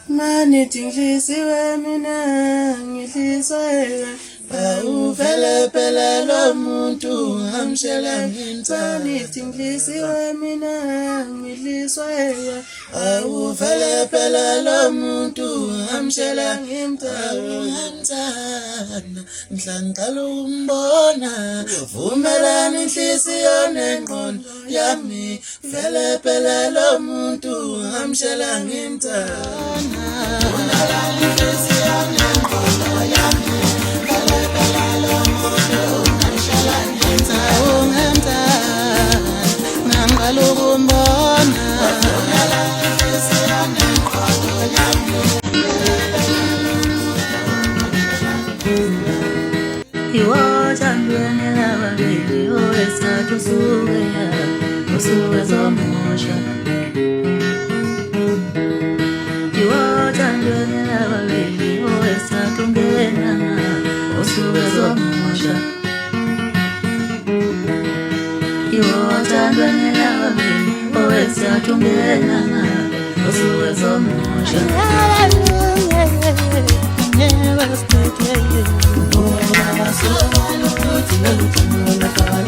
Mani tinglisiwe mina ngihliswe uvele phela lo muntu amshela ngimthani tinglisiwe mina ngihliswe uvele phela lo muntu amshela ngimthani ngihlangqala umbona vumelana inhliziyo nengqondo yami vele phela lo muntu amshela ngimthani Never